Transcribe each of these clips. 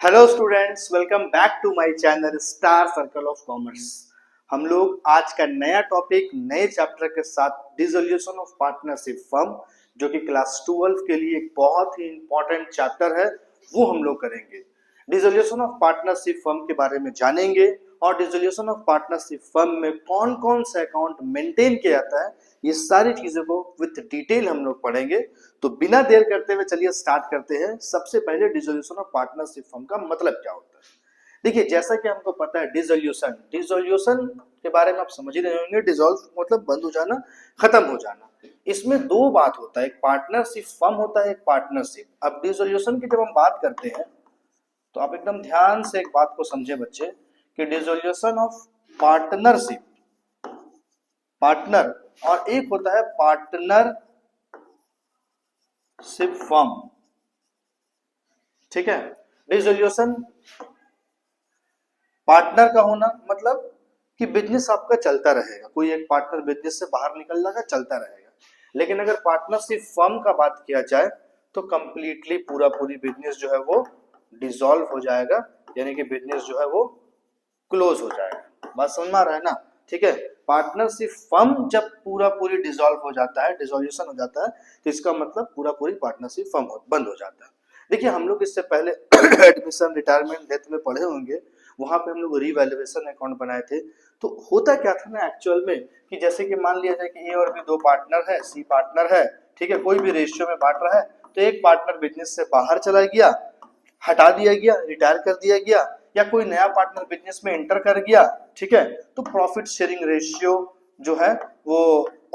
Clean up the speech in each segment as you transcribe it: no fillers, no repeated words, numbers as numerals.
Hello students, welcome back to my channel star circle of commerce. हम लोग आज का नया टॉपिक नए चैप्टर के साथ डिसोल्यूशन ऑफ पार्टनरशिप फर्म, जो कि क्लास 12 के लिए एक बहुत ही इंपॉर्टेंट चैप्टर है, वो हम लोग करेंगे। डिसोल्यूशन ऑफ पार्टनरशिप फर्म के बारे में जानेंगे और डिसोल्यूशन ऑफ पार्टनरशिप फर्म में कौन कौन सा अकाउंट मेंटेन किया जाता है, ये सारी चीजों को विद डिटेल हम लोग पढ़ेंगे। तो बिना देर करते हुए चलिए स्टार्ट करते हैं। सबसे पहले डिसोल्यूशन ऑफ पार्टनरशिप फर्म का मतलब क्या होता है। देखिए, जैसा कि हमको पता है डिसोल्यूशन डिसोल्यूशन के बारे में आप समझ ही रहे होंगे। डिसॉल्व मतलब बंद हो जाना, खत्म हो जाना। इसमें दो बात होता है, एक पार्टनरशिप फर्म होता है, एक पार्टनरशिप। अब डिसोल्यूशन की जब हम बात करते हैं तो आप एकदम ध्यान से एक बात को समझे बच्चे कि डिसोल्यूशन ऑफ पार्टनरशिप, पार्टनर, और एक होता है पार्टनरशिप फर्म। ठीक है। डिसोल्यूशन पार्टनर का होना मतलब कि बिजनेस आपका चलता रहेगा, कोई एक पार्टनर बिजनेस से बाहर निकल जाएगा, चलता रहेगा। लेकिन अगर पार्टनरशिप फर्म का बात किया जाए तो कंप्लीटली पूरी बिजनेस जो है वो डिसॉल्व हो जाएगा, यानी कि बिजनेस जो है वो क्लोज हो जाएगा। बात समझ में आ रहा है ना। ठीक है। पार्टनरशिप फर्म जब पूरी डिसॉल्व हो जाता है, डिसोल्यूशन हो जाता है, तो इसका मतलब पूरी पार्टनरशिप फर्म बंद हो जाता है। देखिए, हम लोग इससे पहले एडमिशन, रिटायरमेंट, डेथ में पढ़े होंगे। वहां पे हम लोग रीवैल्यूएशन अकाउंट बनाए थे। तो होता क्या था ना एक्चुअल में, कि जैसे कि मान लिया जाए कि ए और बी दो पार्टनर है, सी पार्टनर है, ठीक है, कोई भी रेशियो में बांट रहा है, तो एक पार्टनर बिजनेस से बाहर चला गया, हटा दिया गया, रिटायर कर दिया गया, या कोई नया पार्टनर बिजनेस में एंटर कर गया, ठीक है, तो प्रॉफिट शेयरिंग रेशियो जो है वो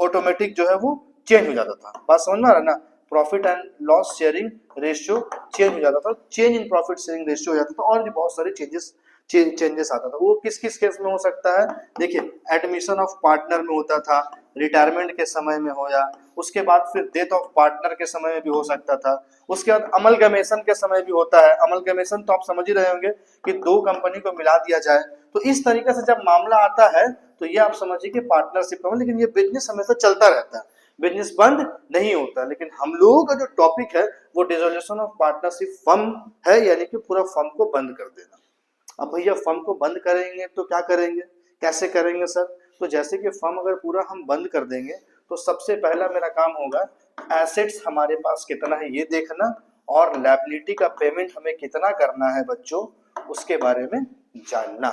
ऑटोमेटिक जो है वो चेंज हो जाता था। बात समझ में आ रहा है ना। Profit and loss sharing ratio change हो जाता था, change in profit sharing ratio हो जाता था, और भी बहुत सारे चेंजेस आता था। वो किस किस केस में हो सकता है। देखिए, एडमिशन ऑफ पार्टनर में होता था, रिटायरमेंट के समय में हो, या उसके बाद फिर डेथ ऑफ पार्टनर के समय में भी हो सकता था। उसके बाद अमलगमेशन के समय भी होता है। अमलगमेशन तो आप समझ ही रहे होंगे कि दो कंपनी को मिला दिया जाए। तो इस तरीके से जब मामला आता है तो ये आप समझिए कि पार्टनरशिप का, लेकिन ये बिजनेस हमेशा चलता रहता है, बिजनेस बंद नहीं होता। लेकिन हम लोगों का जो टॉपिक है वो डिसोल्यूशन ऑफ पार्टनरशिप फर्म है, यानी कि पूरा फर्म को बंद कर देना। अब भैया फर्म को बंद करेंगे तो क्या करेंगे, कैसे करेंगे सर। तो जैसे कि फर्म अगर पूरा हम बंद कर देंगे तो सबसे पहला मेरा काम होगा एसेट्स हमारे पास कितना है ये देखना, और लायबिलिटी का पेमेंट हमें कितना करना है बच्चों, उसके बारे में जानना।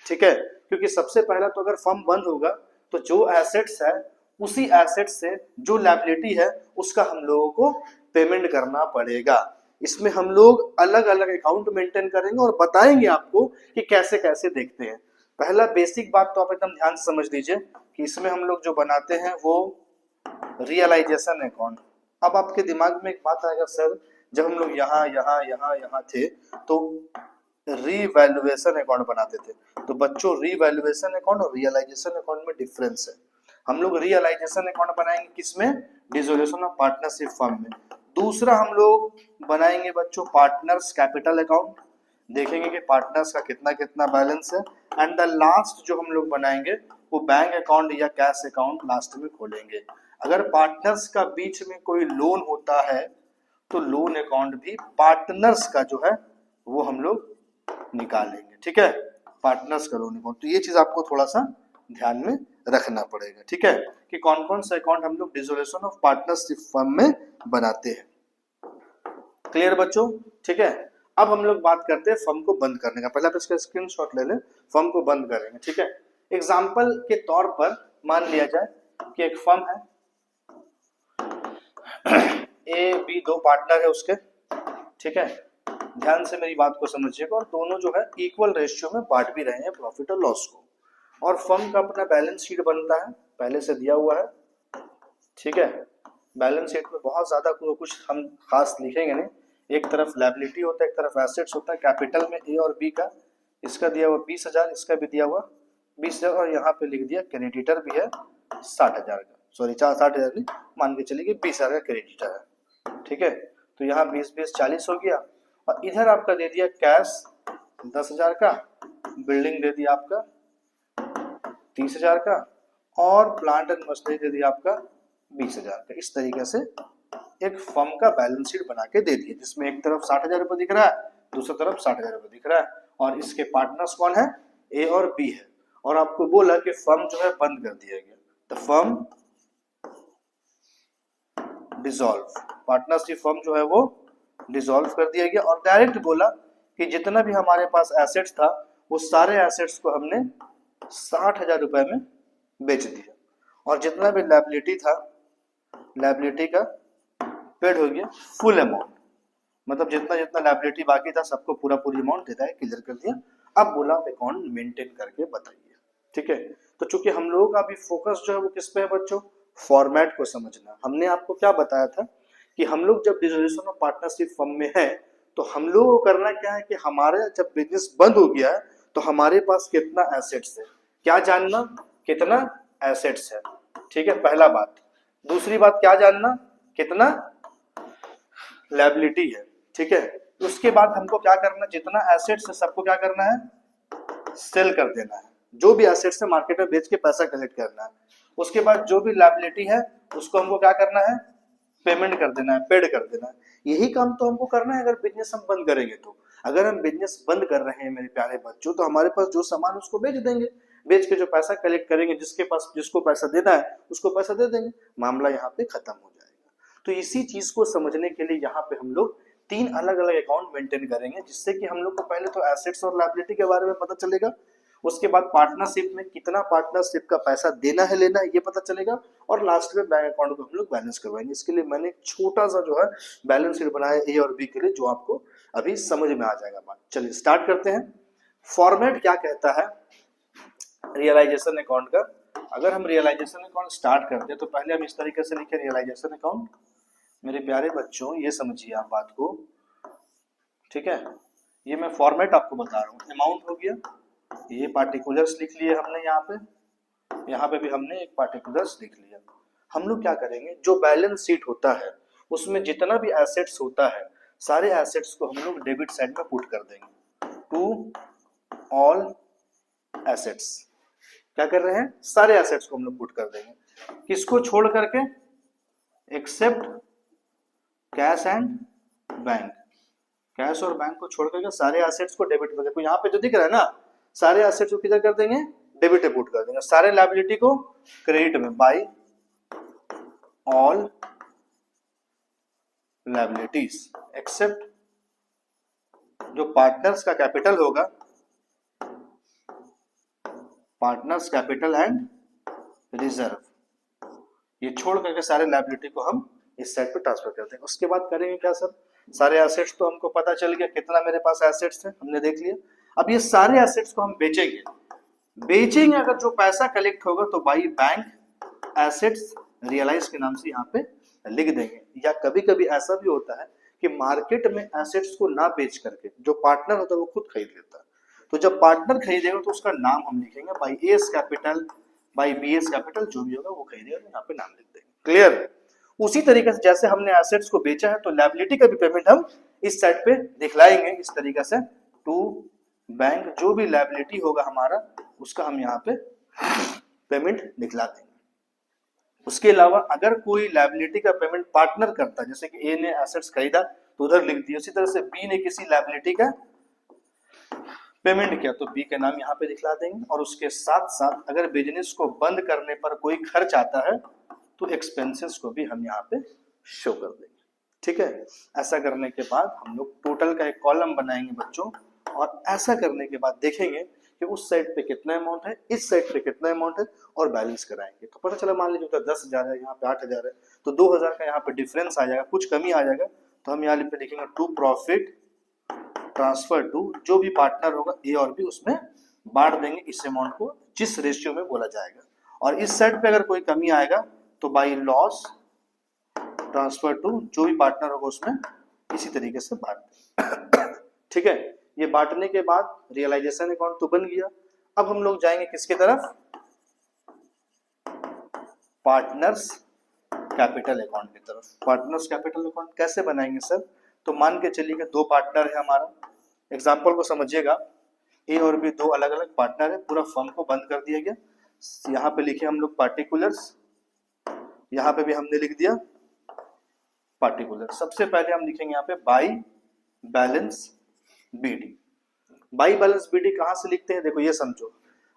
ठीक है। क्योंकि सबसे पहला तो अगर फर्म बंद होगा तो जो एसेट्स है उसी एसेट से जो लायबिलिटी है उसका हम लोगों को पेमेंट करना पड़ेगा। इसमें हम लोग अलग अलग अकाउंट मेंटेन करेंगे और बताएंगे आपको कि कैसे कैसे देखते हैं। पहला बेसिक बात तो आप एकदम ध्यान से समझ लीजिए कि इसमें हम लोग जो बनाते हैं वो रियलाइजेशन अकाउंट। अब आपके दिमाग में एक बात आएगा, सर जब हम लोग यहाँ यहाँ यहाँ यहाँ थे तो रीवैल्यूएशन अकाउंट बनाते थे। तो बच्चों, रीवैल्यूएशन अकाउंट और रियलाइजेशन अकाउंट में डिफरेंस है। हम लोग रियलाइजेशन अकाउंट बनाएंगे किसमें, डिसोल्यूशन ऑफ पार्टनरशिप फर्म में। दूसरा हम लोग बनाएंगे बच्चों पार्टनर्स कैपिटल अकाउंट, देखेंगे कि पार्टनर्स का कितना कितना बैलेंस है। एंड द लास्ट जो हम लोग बनाएंगे वो बैंक अकाउंट या कैश अकाउंट लास्ट में खोलेंगे। अगर पार्टनर्स का बीच में कोई लोन होता है तो लोन अकाउंट भी पार्टनर्स का जो है वो हम लोग निकालेंगे। ठीक है, पार्टनर्स का लोन अकाउंट। तो ये चीज आपको थोड़ा सा ध्यान में रखना पड़ेगा। ठीक है, कि कौन कौन सा अकाउंट हम लोग डिसोल्यूशन ऑफ पार्टनरशिप फर्म में बनाते हैं। क्लियर बच्चों। ठीक है। अब हम लोग बात करते हैं फर्म को बंद करने का। पहले आप इसका स्क्रीनशॉट ले लें, फर्म को बंद करेंगे। ठीक है। एग्जाम्पल के तौर पर मान लिया जाए कि एक फर्म है, ए बी दो पार्टनर है उसके। ठीक है, ध्यान से मेरी बात को समझिएगा, और दोनों जो है इक्वल रेशियो में बांट भी रहे हैं प्रॉफिट और लॉस को। और फर्म का अपना बैलेंस शीट बनता है, पहले से दिया हुआ है। ठीक है, बैलेंस शीट में बहुत ज्यादा कुछ हम खास लिखेंगे नहीं। एक तरफ लायबिलिटी होता है, एक तरफ एसेट्स होता है। कैपिटल में ए और बी का, इसका दिया हुआ 20,000, इसका भी दिया हुआ 20,000, और यहाँ पे लिख दिया क्रेडिटर भी है 60,000 का, सॉरी 60,000 नहीं, मान के चलिए कि 20,000 का क्रेडिटर है। ठीक है, तो यहाँ 20 40 हो गया। और इधर आपका दे दिया कैश 10,000 का, बिल्डिंग दे दिया आपका 30,000 का, और प्लांट एंड मशीनरी दे दिया आपका 20,000 का। इस तरीके से एक फर्म का बैलेंस शीट बना के दे दिए, जिसमें एक तरफ 60,000 रुपये दिख रहा है, दूसरी तरफ 60,000 रुपये दिख रहा है, और इसके पार्टनर्स कौन है, ए और बी है। और आपको बोला कि फर्म जो है बंद कर दिया गया, the firm dissolve, partnership firm जो है वो डिसॉल्व कर दिया गया, और डायरेक्ट बोला कि जितना भी हमारे पास एसेट्स था वो सारे एसेट्स को हमने 60,000 रुपए में बेच दिया, और जितना भी लायबिलिटी था, लायबिलिटी का पेड हो गया फुल अमाउंट, मतलब जितना जितना लायबिलिटी बाकी था सबको पूरा पूरी अमाउंट देता है, क्लियर कर दिया। अब बोला आप अकाउंट मेंटेन करके बताइए, ठीक है। तो चूंकि हम लोगों का अभी फोकस जो है वो किस पे है बच्चों, फॉर्मेट को समझना। हमने आपको क्या बताया था कि हम लोग जब डिसोल्यूशन ऑफ पार्टनरशिप फर्म में है तो हम लोग को करना क्या है कि हमारे जब बिजनेस बंद हो गया है तो हमारे पास कितना एसेट्स है, क्या जानना, कितना एसेट्स है, ठीक है, पहला बात। दूसरी बात क्या जानना, कितना लायबिलिटी है, ठीक है। उसके बाद हमको क्या करना, जितना एसेट्स है सबको क्या करना है, सेल कर देना है, जो भी एसेट्स है मार्केट में बेच के पैसा कलेक्ट करना है। उसके बाद जो भी लायबिलिटी है उसको हमको क्या करना है, पेमेंट कर देना है, पेड कर देना है। यही काम तो हमको करना है अगर बिजनेस हम बंद करेंगे तो। अगर हम बिजनेस बंद कर रहे हैं मेरे प्यारे बच्चों तो हमारे पास जो सामान उसको बेच देंगे, बेच के जो पैसा कलेक्ट करेंगे, जिसके पास जिसको पैसा देना है उसको पैसा दे देंगे, मामला यहाँ पे खत्म हो जाएगा। तो इसी चीज को समझने के लिए यहाँ पे हम लोग 3 अलग अलग अकाउंट मेंटेन करेंगे, जिससे कि हम लोग को पहले तो एसेट्स और लायबिलिटी के बारे में पता चलेगा, उसके बाद पार्टनरशिप में कितना पार्टनरशिप का पैसा देना है लेना है ये पता चलेगा, और लास्ट में बैंक अकाउंट को हम लोग बैलेंस करवाएंगे। इसके लिए मैंने एक छोटा सा जो है बैलेंस शीट बनाया ए और बी के लिए, जो आपको अभी समझ में आ जाएगा बात। चलिए स्टार्ट करते हैं। फॉर्मेट क्या कहता है रियलाइजेशन अकाउंट का। अगर हम रियलाइजेशन अकाउंट स्टार्ट करते हैं तो पहले हम इस तरीके से लिखे रियलाइजेशन अकाउंट। मेरे प्यारे बच्चों ये समझिए आप बात को, ठीक है, ये मैं फॉर्मेट आपको बता रहा हूँ। अमाउंट हो गया, ये पार्टिकुलर्स लिख लिए हमने, यहाँ पे भी हमने एक पार्टिकुलर्स लिख लिया। हम लोग क्या करेंगे, जो बैलेंस शीट होता है उसमें जितना भी एसेट्स होता है सारे एसेट्स को हम लोग डेबिट साइड में पुट कर देंगे, टू ऑल एसेट्स। क्या कर रहे हैं, सारे एसेट्स को हम लोग पुट कर देंगे, किसको छोड़ करके, except cash and bank. Cash और बैंक को छोड़ करके सारे एसेट्स को डेबिट में, देखो यहाँ पे जो दिख रहा है ना, सारे एसेट्स को किधर कर देंगे, डेबिट में पुट कर देंगे, सारे लायबिलिटी को क्रेडिट में, बाय ऑल लायबिलिटीज एक्सेप्ट जो पार्टनर्स का कैपिटल होगा, पार्टनर्स कैपिटल एंड रिजर्व, ये छोड़ करके सारे लायबिलिटी को हम इस साइड पे ट्रांसफर करते हैं। उसके बाद करेंगे क्या सर, सारे एसेट्स तो हमको पता चल गया कितना मेरे पास एसेट्स है, हमने देख लिया। अब ये सारे एसेट्स को हम बेचेंगे, बेचेंगे अगर जो पैसा कलेक्ट होगा तो बाई बैंक एसेट्स रियलाइज के नाम से यहाँ पे लिख देंगे। या कभी कभी ऐसा भी होता है कि मार्केट में एसेट्स को ना बेच करके जो पार्टनर होता है वो खुद खरीद लेता है, तो जब पार्टनर खरीदेगा तो उसका नाम हम लिखेंगे by S capital, by B S capital, जो भी होगा वो खरीदेगा तो यहाँ पे नाम लिख देंगे, क्लियर। उसी तरीके से जैसे हमने एसेट्स को बेचा है तो लायबिलिटी का भी पेमेंट हम इस साइड पे दिखलाएंगे इस तरीके से, टू बैंक, जो भी लायबिलिटी होगा हमारा उसका हम यहाँ पे पेमेंट दिखला देंगे। उसके अलावा अगर कोई लायबिलिटी का पेमेंट पार्टनर करता है, जैसे कि ए ने एसेट्स खरीदा तो उधर लिख दिया, उसी तरह से बी ने किसी लायबिलिटी का पेमेंट किया तो बी के नाम यहाँ पे दिखला देंगे। और उसके साथ साथ अगर बिजनेस को बंद करने पर कोई खर्च आता है तो एक्सपेंसेस को भी हम यहाँ पे शो कर देंगे, ठीक है। ऐसा करने के बाद हम लोग टोटल का एक कॉलम बनाएंगे बच्चों, और ऐसा करने के बाद देखेंगे कि उस साइड पे कितना अमाउंट है, इस साइड पे कितना अमाउंट है, और बैलेंस कराएंगे। तो पता चला मान लीजिए तो 10,000 है, यहाँ पे 8,000 है, तो 2,000 का यहाँ पे डिफरेंस आ जाएगा, कुछ कमी आ जाएगा, तो हम यहाँ पे लिखेंगे टू प्रॉफिट ट्रांसफर टू, जो भी पार्टनर होगा ए और बी उसमें बांट देंगे इस अमाउंट को जिस रेशियो में बोला जाएगा। और इस साइड पे अगर कोई कमी आएगा तो बाई लॉस ट्रांसफर टू, जो भी पार्टनर होगा उसमें इसी तरीके से बांट देंगे, ठीक है। ये बांटने के बाद रियलाइजेशन अकाउंट तो बन गया। अब हम लोग जाएंगे किसकी तरफ, पार्टनर्स कैपिटल अकाउंट की तरफ। पार्टनर्स कैपिटल अकाउंट कैसे बनाएंगे सर, तो मान के चलिए कि 2 पार्टनर है हमारा, एग्जांपल को समझिएगा, ए और बी 2 अलग अलग पार्टनर है, पूरा फर्म को बंद कर दिया गया। यहाँ पे लिखे हम लोग पार्टिकुलर्स, यहाँ पे भी हमने लिख दिया पार्टिकुलर। सबसे पहले हम लिखेंगे यहाँ पे by balance BD. By balance BD कहां से लिखते हैं, देखो ये समझो,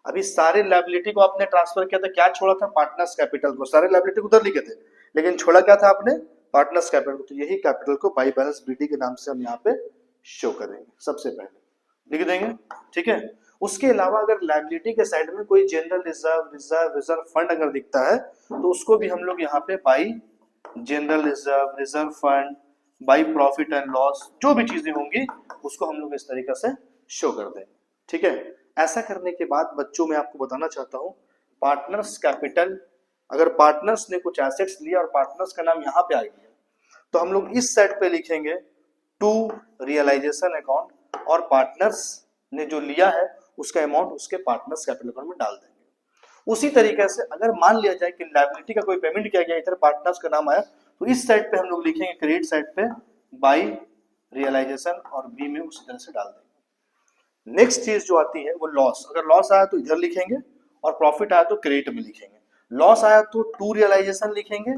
अभी सारे लायबिलिटी को आपने ट्रांसफर किया था, क्या छोड़ा था, पार्टनर्स कैपिटल को, सारे लायबिलिटी उधर लिखे थे, लेकिन छोड़ा क्या था आपने, पार्टनर्स कैपिटल को। तो यही कैपिटल को बाई बैलेंस बीडी के नाम से हम यहाँ पे शो करेंगे, सबसे पहले लिख देंगे, ठीक है। उसके अलावा अगर लायबिलिटी के साइड में कोई जनरल रिजर्व फंड अगर दिखता है तो उसको भी हम लोग यहाँ पे by general reserve fund, by profit and loss, जो भी चीजें होंगी उसको हम लोग इस तरीके से शो कर देंगे, ठीक है। ऐसा करने के बाद बच्चों मैं आपको बताना चाहता हूं, पार्टनर्स कैपिटल, अगर पार्टनर्स ने कुछ एसेट्स लिया और पार्टनर्स का नाम यहाँ पे आ गया तो हम लोग इस साइड पे लिखेंगे टू रियलाइजेशन अकाउंट, और पार्टनर्स ने जो लिया है उसका अमाउंट उसके पार्टनर्स कैपिटल अकाउंट में डाल देंगे। उसी तरीके से अगर मान लिया जाए कि लायबिलिटी का कोई पेमेंट किया गया, इधर पार्टनर्स का नाम आया, तो इस साइड पे हम लोग लिखेंगे क्रेडिट साइड पे बाई रियलाइजेशन और बी में उसी तरह से डाल देंगे। नेक्स्ट चीज जो आती है वो लॉस, अगर लॉस आया तो इधर लिखेंगे और प्रॉफिट आया तो क्रेडिट में लिखेंगे। लॉस आया तो टू रियलाइजेशन लिखेंगे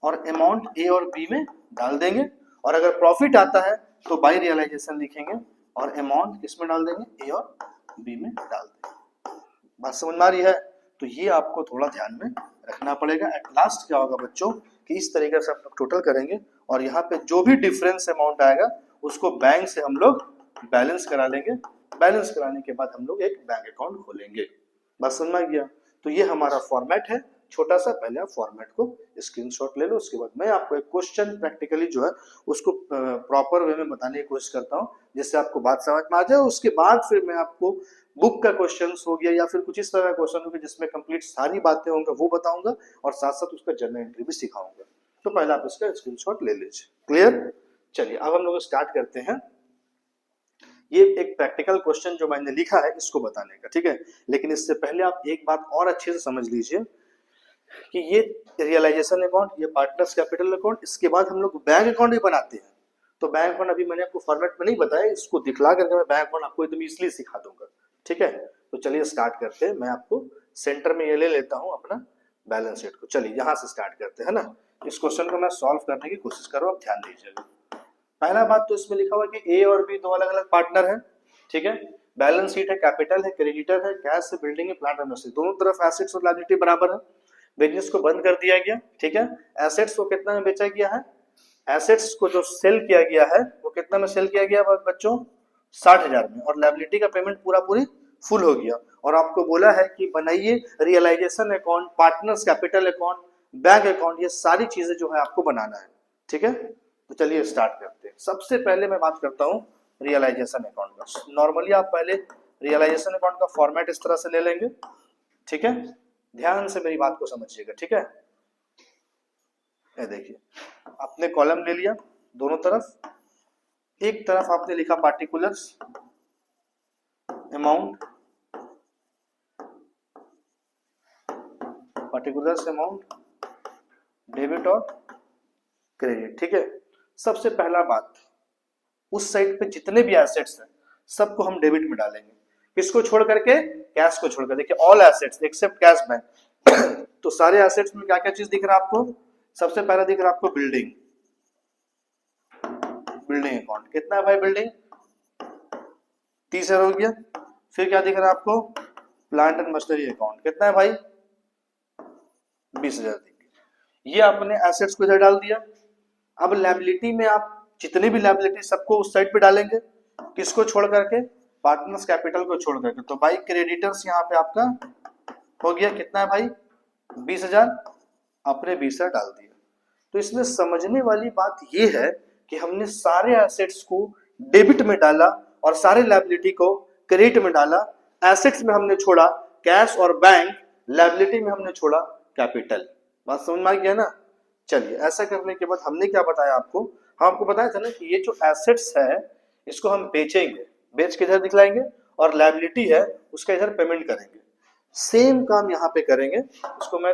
और अमाउंट ए और बी में डाल देंगे, और अगर प्रॉफिट आता है तो बाई रियलाइजेशन लिखेंगे और अमाउंट किसमें डाल देंगे, ए और बी में डाल देंगे। बात समझ में आ रही है, तो ये आपको थोड़ा ध्यान में रखना पड़ेगा। एट लास्ट क्या होगा बच्चों कि इस तरीके से हम लोग टोटल करेंगे और यहाँ पे जो भी डिफरेंस अमाउंट आएगा उसको बैंक से हम लोग बैलेंस करा लेंगे, बैलेंस कराने के बाद हम लोग एक बैंक अकाउंट खोलेंगे। बात समझ में गया, तो ये हमारा फॉर्मेट है छोटा सा, पहले आप फॉर्मेट को स्क्रीनशॉट ले लो, उसके बाद मैं आपको एक क्वेश्चन प्रैक्टिकली जो है उसको प्रॉपर वे में बताने की कोशिश करता हूँ जिससे आपको बात समझ में आ जाए। उसके बाद फिर मैं आपको बुक का क्वेश्चन हो गया या फिर कुछ इस तरह का क्वेश्चन हो गया जिसमें कंप्लीट सारी बातें होंगी वो बताऊंगा और साथ साथ उसका जर्नल एंट्री भी सिखाऊंगा। तो पहले आप इसका स्क्रीनशॉट ले लीजिए, क्लियर। चलिए अब हम लोग स्टार्ट करते हैं, ये एक प्रैक्टिकल क्वेश्चन जो मैंने लिखा है इसको बताने का, ठीक है। लेकिन इससे पहले आप एक बात और अच्छे से समझ लीजिए कि ये रियलाइजेशन अकाउंट, ये पार्टनर्स कैपिटल अकाउंट, इसके बाद हम लोग बैंक अकाउंट भी बनाते हैं। तो बैंक अकाउंट अभी मैंने आपको फॉर्मेट में नहीं बताया, इसको दिखला करके मैं बैंक अकाउंट आपको एकदम इसलिए सिखा दूंगा, ठीक है। तो चलिए स्टार्ट करते हैं, मैं आपको सेंटर में ये ले लेता हूँ अपना बैलेंस शीट को। चलिए यहाँ से स्टार्ट करते हैं ना, इस क्वेश्चन को मैं सॉल्व करने की कोशिश कर रहा हूँ, आप ध्यान दीजिएगा। पहला बात तो इसमें लिखा हुआ है कि ए और बी दो अलग अलग पार्टनर है, ठीक है। बैलेंस शीट है, कैपिटल है, क्रेडिटर है, कैश है, बिल्डिंग है, प्लांट एंड मशीनरी, दोनों तरफ एसेट्स और लायबिलिटी बराबर है। बिजनेस को बंद कर दिया गया, ठीक है। एसेट्स को कितना में बेचा गया है, एसेट्स को जो सेल किया गया है वो कितना में सेल किया गया बच्चों, 60,000 में, और लायबिलिटी का पेमेंट पूरा पूरी फुल हो गया। और आपको बोला है कि बनाइए realisation account, partners capital account, bank account, ये सारी चीजें जो है आपको बनाना है, ठीक है। तो चलिए स्टार्ट करते हैं। सबसे पहले मैं बात करता हूँ रियलाइजेशन अकाउंट का। नॉर्मली आप पहले रियलाइजेशन अकाउंट का फॉर्मेट इस तरह से ले लेंगे, ठीक है। ध्यान से मेरी बात को समझिएगा, ठीक है। ये देखिए, आपने कॉलम ले लिया दोनों तरफ, एक तरफ आपने लिखा particulars amount, particulars amount, debit और क्रेडिट, ठीक है। सबसे पहला बात, उस साइड पे जितने भी एसेट्स हैं सबको हम डेबिट में डालेंगे, किसको छोड़ करके, कैश को छोड़कर। देखिए all assets except cash bank तो सारे एसेट्स में क्या क्या चीज दिख रहा है आपको, सबसे पहला दिख रहा है आपको बिल्डिंग, बिल्डिंग अकाउंट कितना है भाई, बिल्डिंग 30,000 हो गया। फिर क्या दिख रहा है आपको, प्लांट एंड मशीनरी अकाउंट कितना है भाई, 20,000 दिख गया। ये आपने एसेट्स को इधर डाल दिया। अब लायबिलिटी में आप जितने भी लायबिलिटी सबको उस साइड पे डालेंगे, किसको छोड़ करके, पार्टनर्स कैपिटल को छोड़ करके। तो भाई क्रेडिटर्स यहाँ पे आपका हो गया कितना है भाई, 20,000, आपने 20,000 डाल दिया। तो इसमें समझने वाली बात ये है कि हमने सारे एसेट्स को डेबिट में डाला और सारे लायबिलिटी को क्रेडिट में डाला। एसेट्स में हमने छोड़ा कैश और बैंक, लायबिलिटी में हमने छोड़ा कैपिटल। बात समझ में आ गया ना। चलिए ऐसा करने के बाद हमने क्या बताया आपको, हम आपको बताया था ना कि ये जो एसेट्स है इसको हम बेचेंगे, बेच के इधर दिखलाएंगे, और लायबिलिटी है उसका इधर पेमेंट करेंगे। सेम काम यहाँ पे करेंगे। इसको मैं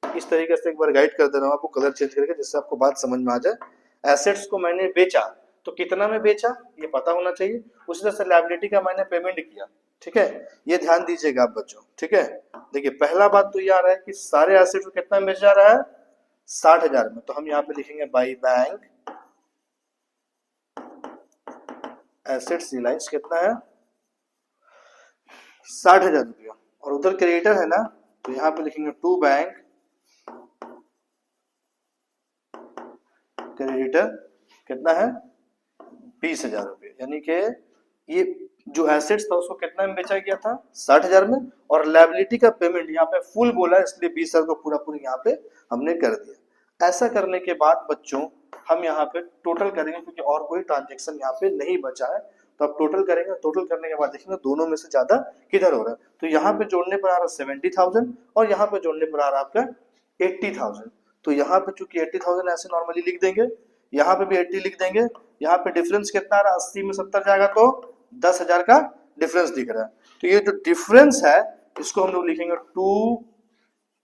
इस तरीके से एक बार गाइड कर दे रहा हूँ आपको कलर चेंज करके, जिससे आपको बात समझ में आ जाए। एसेट्स को मैंने बेचा तो कितना में बेचा ये पता होना चाहिए, उसी तरह से लायबिलिटी का मैंने पेमेंट किया, ठीक है। ये ध्यान दीजिएगा आप बच्चों, ठीक है। देखिए पहला बात तो ये आ रहा है कि सारे एसेट्स को कितना में बेचा जा रहा है, 60,000 में। तो हम यहाँ पे लिखेंगे बाई बैंक एसेट्स रियलाइज कितना है 60,000 रुपया, और उधर क्रेडिटर है ना, तो यहाँ पे लिखेंगे टू बैंक क्रेडिटर कितना है 20,000 रुपये, यानी कि ये जो एसेट्स था उसको कितना में बेचा गया था 60,000 में, और लायबिलिटी का पेमेंट यहाँ पे फुल बोला इसलिए 20,000 को पूरा पूरी यहाँ पे हमने कर दिया। ऐसा करने के बाद बच्चों हम यहाँ पे टोटल करेंगे, क्योंकि और कोई ट्रांजेक्शन यहाँ पे नहीं बचा है, तो अब टोटल करेंगे। टोटल करने के बाद देखेंगे दोनों में से ज्यादा किधर हो रहा है, तो यहाँ पे जोड़ने पर आ रहा है 70,000 और यहाँ पे जोड़ने पर आ रहा है आपका 80,000। तो यहाँ पे चूंकि 80,000 ऐसे नॉर्मली लिख देंगे, यहाँ पे भी 80 लिख देंगे, यहाँ पे डिफरेंस कितना आ रहा है 80 में 70 जाएगा तो 10,000 का डिफरेंस दिख रहा है। तो ये जो डिफरेंस है इसको हम लोग लिखेंगे टू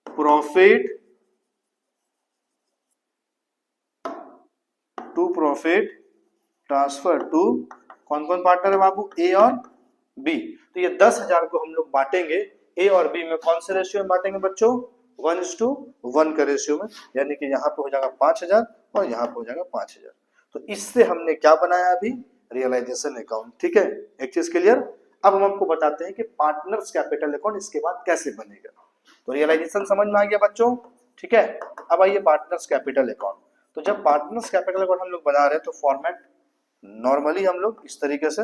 प्रॉफिट ट्रांसफर टू कौन कौन पार्टनर है बाबू, ए और बी। तो ये 10,000 को हम लोग बांटेंगे ए और बी में, कौन से रेशियो में बांटेंगे बच्चों 1:1 का रेशियो में, यानी कि यहाँ पे हो जाएगा 5,000 और यहाँ पे हो जाएगा 5,000। तो इससे हमने क्या बनाया अभी रियलाइजेशन अकाउंट। ठीक है, एक चीज क्लियर। अब हम आपको बताते हैं कि पार्टनर्स कैपिटल अकाउंट इसके बाद कैसे बनेगा। तो रियलाइजेशन समझ में आ गया बच्चों, ठीक है। अब आइए पार्टनर्स कैपिटल अकाउंट। तो जब पार्टनर्स कैपिटल अकाउंट हम लोग बना रहे हैं तो फॉर्मेट नॉर्मली हम लोग इस तरीके से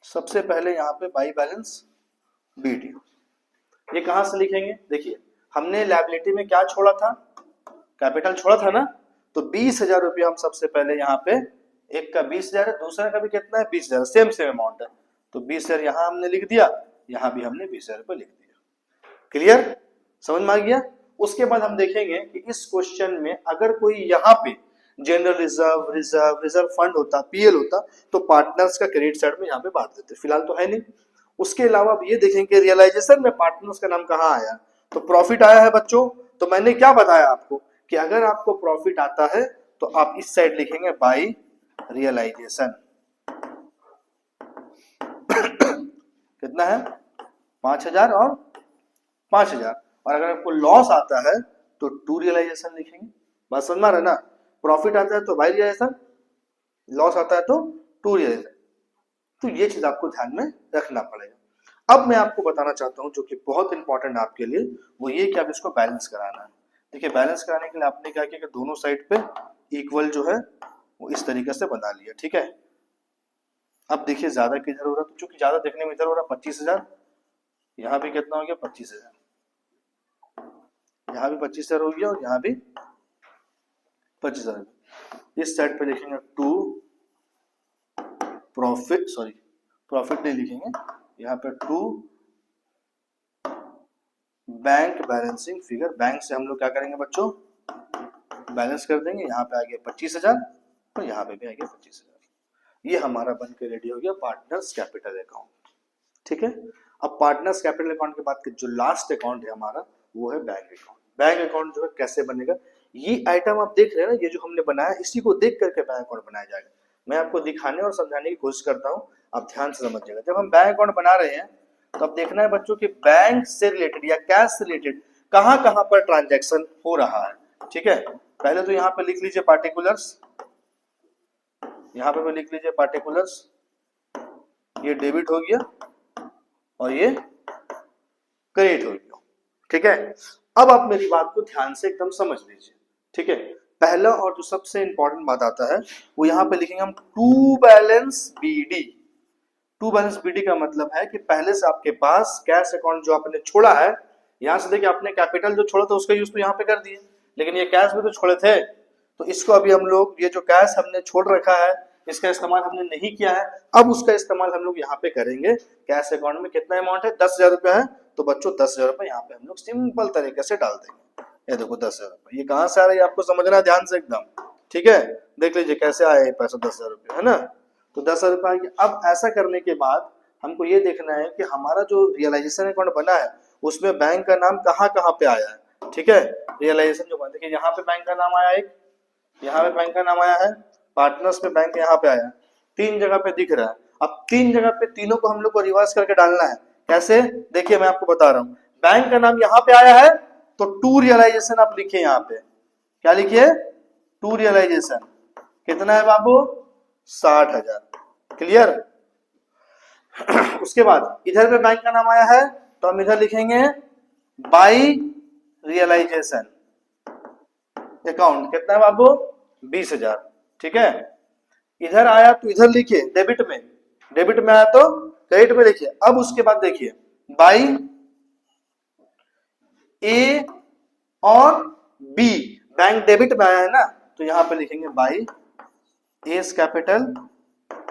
सबसे पहले यहाँ पे बाई बैलेंस बीडी, ये कहां से लिखेंगे, देखिए हमने लायबिलिटी में क्या छोड़ा था, कैपिटल छोड़ा था ना, तो 20,000 रुपया हम सबसे पहले यहाँ पे, एक का 20,000 है, दूसरा का भी कितना है 20,000, सेम अमाउंट है, तो 20,000 यहाँ हमने लिख दिया, यहाँ भी हमने 20,000 रुपये लिख दिया। क्लियर, समझ में आ गया। उसके बाद हम देखेंगे कि इस क्वेश्चन में अगर कोई यहाँ पे जनरल रिजर्व फंड होता, पीएल होता, तो पार्टनर्स का क्रेडिट साइड में यहाँ पे बांट देते, फिलहाल तो है नहीं। उसके अलावा अब ये देखेंगे रियलाइजेशन में पार्टनर्स का नाम कहाँ आया, तो प्रॉफिट आया है बच्चों। तो मैंने क्या बताया आपको कि अगर आपको प्रॉफिट आता है तो आप इस साइड लिखेंगे बाई रियलाइजेशन। कितना है 5,000 और 5,000, और अगर आपको लॉस आता है तो टू रियलाइजेशन लिखेंगे। बात समझ में आ रहा है ना, प्रॉफिट आता है तो बाई रियलाइजेशन, लॉस आता है तो टू रियलाइजेशन। तो ये चीज आपको ध्यान में रखना पड़ेगा। अब मैं आपको बताना चाहता हूं जो कि बहुत इंपॉर्टेंट आपके लिए, वो ये कि आप इसको बैलेंस कराना है। देखिए बैलेंस कराने के लिए आपने क्या किया कि दोनों साइड पे इक्वल जो है वो इस तरीके से बना लिया, ठीक है। अब देखिए ज्यादा किधर हो रहा है, तो चूंकि ज्यादा देखने में इधर हो रहा 25,000, यहाँ भी कितना हो गया 25,000, यहाँ भी 25,000 हो गया और यहाँ भी 25,000। इस साइड पे लिखेंगे टू प्रॉफिट, सॉरी प्रॉफिट नहीं लिखेंगे, यहाँ पे to bank balancing figure, bank से हम लोग क्या करेंगे बच्चों बैलेंस कर देंगे। यहाँ पे आ गया 25,000 और यहाँ पे भी आ गया 25,000। ये हमारा बन के रेडी हो गया पार्टनर्स कैपिटल अकाउंट, ठीक है। अब पार्टनर्स कैपिटल अकाउंट के बाद के जो लास्ट अकाउंट है हमारा वो है बैंक अकाउंट। बैंक अकाउंट जो है कैसे बनेगा, ये आइटम आप देख रहे हैं ना, ये जो हमने बनाया इसी को देख करके बैंक अकाउंट बनाया जाएगा। मैं आपको दिखाने और समझाने की कोशिश करता हूँ, आप ध्यान से समझिएगा। जब हम बैंक अकाउंट बना रहे हैं तो अब देखना है बच्चों कि बैंक से रिलेटेड या कैश से रिलेटेड कहां कहां पर ट्रांजैक्शन हो रहा है, ठीक है। पहले तो यहाँ पे लिख लीजिए पार्टिकुलर्स, यहाँ पे लिख लीजिए पार्टिकुलर्स, ये डेबिट हो गया और ये क्रेडिट हो गया, ठीक है। अब आप मेरी बात को ध्यान से एकदम समझ लीजिए, ठीक है। पहला और जो सबसे इंपॉर्टेंट बात आता है वो यहाँ पे लिखेंगे हम to balance BD. To balance BD का मतलब है कि पहले से आपके पास कैश अकाउंट जो आपने छोड़ा है, यहां से देखिए आपने कैपिटल जो छोड़ा था उसका यूज तो यहाँ पे कर दिए, लेकिन ये कैश भी तो छोड़े थे, तो इसको अभी हम लोग ये जो कैश हमने छोड़ रखा है इसका इस्तेमाल हमने नहीं किया है, अब उसका इस्तेमाल हम लोग यहाँ पे करेंगे। कैश अकाउंट में कितना अमाउंट है 10,000 रुपया है, तो बच्चों 10,000 रुपये यहाँ पे हम लोग सिंपल तरीके से डाल देंगे। ये देखो 10,000 रुपये, ये कहाँ से आ रहा है आपको समझना है ध्यान से एकदम, ठीक है। देख लीजिए कैसे आया ये पैसा 10,000 रुपये, है ना, तो 10,000 रुपये आ गया। अब ऐसा करने के बाद हमको ये देखना है कि हमारा जो रियलाइजेशन अकाउंट बना है उसमें बैंक का नाम कहाँ कहाँ पे आया है, ठीक है। रियलाइजेशन जो बना, देखिए यहाँ पे बैंक का नाम आया, एक यहाँ पे बैंक का नाम आया है, पार्टनर्स में बैंक यहाँ पे आया, 3 जगह पे दिख रहा है। अब 3 जगह पे तीनों को हम लोग को रिवर्स करके डालना है। कैसे, देखिए मैं आपको बता रहा हूँ, बैंक का नाम यहाँ पे आया है तो टू रियलाइजेशन आप लिखिए यहाँ पे, क्या लिखिए, टू रियलाइजेशन कितना है बाबू, 60,000। क्लियर। उसके बाद इधर पे बैंक का नाम आया है तो हम इधर लिखेंगे बाई रियलाइजेशन अकाउंट, कितना है बाबू, 20,000। ठीक है। इधर आया तो इधर लिखिए डेबिट में, डेबिट में आया तो क्रेडिट में लिखिए। अब उसके बाद देखिए बाई ए और बी, बैंक डेबिट में आया है ना, तो यहां पे लिखेंगे by S capital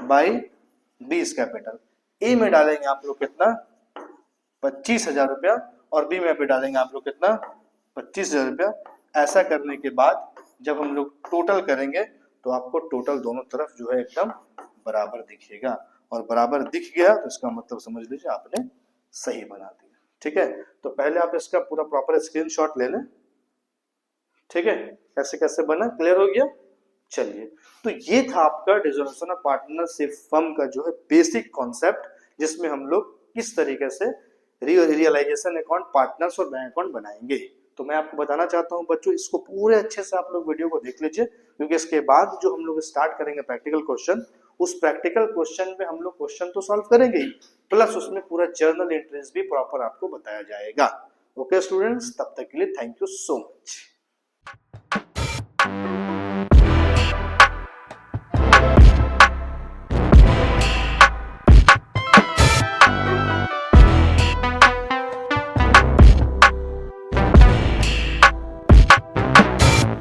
by B capital. A में डालेंगे आप लोग कितना, 25,000 रुपया, और बी में भी डालेंगे आप लोग कितना, 25,000 रुपया। ऐसा करने के बाद जब हम लोग टोटल करेंगे तो आपको टोटल दोनों तरफ जो है एकदम बराबर दिखेगा, और बराबर दिख गया तो इसका मतलब समझ लीजिए आपने सही बना दिया। ठीक है। तो पहले आप इसका पूरा प्रॉपर स्क्रीनशॉट ले लें। ठीक है, कैसे कैसे बना, क्लियर हो गया। चलिए, तो ये था आपका डिसोल्यूशन ऑफ पार्टनरशिप फर्म का जो है बेसिक कॉन्सेप्ट, जिसमें हम लोग किस तरीके से रियलाइजेशन अकाउंट, पार्टनर्स और बैंक अकाउंट बनाएंगे। तो मैं आपको बताना चाहता हूं बच्चों, इसको पूरे अच्छे से आप लोग वीडियो को देख लीजिए, क्योंकि इसके बाद जो हम लोग स्टार्ट करेंगे प्रैक्टिकल क्वेश्चन, उस प्रैक्टिकल क्वेश्चन में हम लोग क्वेश्चन तो सॉल्व करेंगे ही, प्लस उसमें पूरा जर्नल एंट्रीज भी प्रॉपर आपको बताया जाएगा। ओके स्टूडेंट्स, तब तक के लिए थैंक यू सो मच।